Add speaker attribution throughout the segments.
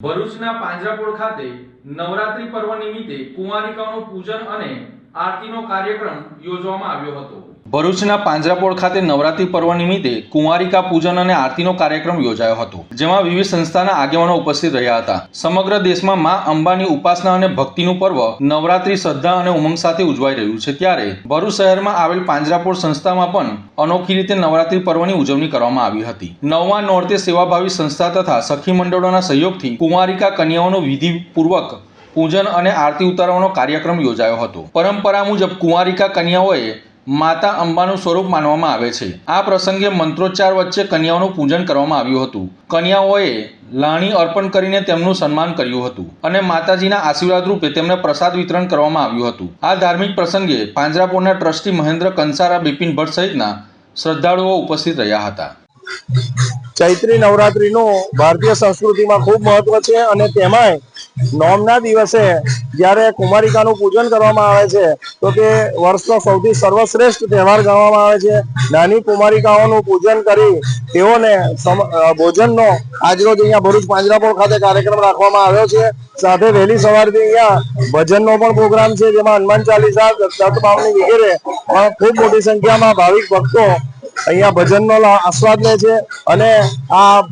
Speaker 1: ભરૂચના પાંજરાપોળ ખાતે નવરાત્રી પર્વ નિમિત્તે કુંવારિકાઓનું પૂજન અને આરતીનો કાર્યક્રમ યોજવામાં આવ્યો હતો। ભરૂચના પાંજરાપોળ ખાતે નવરાત્રી પર્વ નિમિત્તે કુંવારિકા પૂજન અને આરતીનો કાર્યક્રમ યોજાયો હતો, જેમાં વિવિધ સંસ્થાના આગેવાનો ઉપસ્થિત રહ્યા હતા। સમગ્ર દેશમાં માં અંબાની ઉપાસના અને ભક્તિનું પર્વ નવરાત્રી શ્રદ્ધા અને ઉમંગ સાથે ઉજવાઈ રહ્યું છે, ત્યારે ભરૂચ શહેરમાં આવેલ પાંજરાપોળ સંસ્થામાં પણ અનોખી રીતે નવરાત્રી પર્વની ઉજવણી કરવામાં આવી હતી। નવમા નોરતે સેવાભાવી સંસ્થા તથા સખી મંડળોના સહયોગથી કુંવારિકા કન્યાઓનું વિધિપૂર્વક પૂજન અને આરતી ઉતારવાનો કાર્યક્રમ યોજાયો હતો। પરંપરા મુજબ કુંવારિકા કન્યાઓએ માતા અંબાનું સ્વરૂપ માનવામાં આવે છે। આ પ્રસંગે મંત્રોચ્ચાર વચ્ચે કન્યાઓનું પૂજન કરવામાં આવ્યું હતું। કન્યાઓએ લાણી અર્પણ કરીને તેમનું સન્માન કર્યું હતું અને માતાજીના આશીર્વાદ રૂપે તેમને પ્રસાદ વિતરણ કરવામાં આવ્યું હતું। આ ધાર્મિક પ્રસંગે પાંજરાપોળના ટ્રસ્ટી મહેન્દ્ર કંસારા, બિપિન ભટ્ટ સહિતના શ્રદ્ધાળુઓ ઉપસ્થિત રહ્યા હતા।
Speaker 2: ચૈત્રી નવરાત્રીનું ભારતીય સંસ્કૃતિમાં ખૂબ મહત્વ છે અને તેમાંય નોમના દિવસે જ્યારે કુમારિકાનું પૂજન કરવામાં આવે છે તો તે વર્ષનો સૌથી સર્વશ્રેષ્ઠ તહેવાર ગણવામાં આવે છે। નાની કુમારિકાઓનું પૂજન કરી તેઓને ભોજનનો આજરોજ અહીંયા ભરૂચ પાંજરાપોળ ખાતે કાર્યક્રમ રાખવામાં આવ્યો છે। સાથે વહેલી સવારથી અહીંયા ભજનનો પણ પ્રોગ્રામ છે, જેમાં હનુમાન ચાલીસા, દત્તભાવની વગેરે ખૂબ મોટી સંખ્યામાં ભાવિક ભક્તો અહીંયા ભજનનો આસ્વાદ લે છે અને આ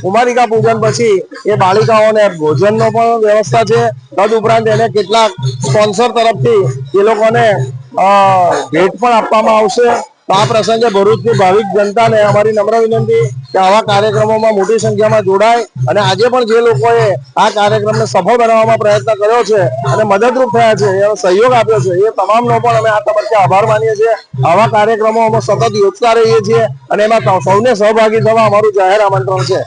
Speaker 2: કુમારિકા પૂજન પછી એ બાળિકાઓને ભોજનનો પણ વ્યવસ્થા છે। તદુપરાંત એને કેટલાક સ્પોન્સર તરફથી એ લોકોને ભેટ પણ આપવામાં આવશે। તો આ પ્રસંગે ભરૂચની ભાવિક જનતાને અમારી નમ્ર વિનંતી કે આવા કાર્યક્રમોમાં મોટી સંખ્યામાં જોડાય અને આજે પણ જે લોકોએ આ કાર્યક્રમને સફળ બનાવવામાં પ્રયત્ન કર્યો છે અને મદદરૂપ થયા છે, એનો સહયોગ આપ્યો છે, એ તમામનો પણ અમે આ તબક્કે આભાર માનીએ છીએ। આવા કાર્યક્રમો અમે સતત યોજતા રહીએ છીએ અને એમાં સૌને સહભાગી થવા અમારું જાહેર આમંત્રણ છે।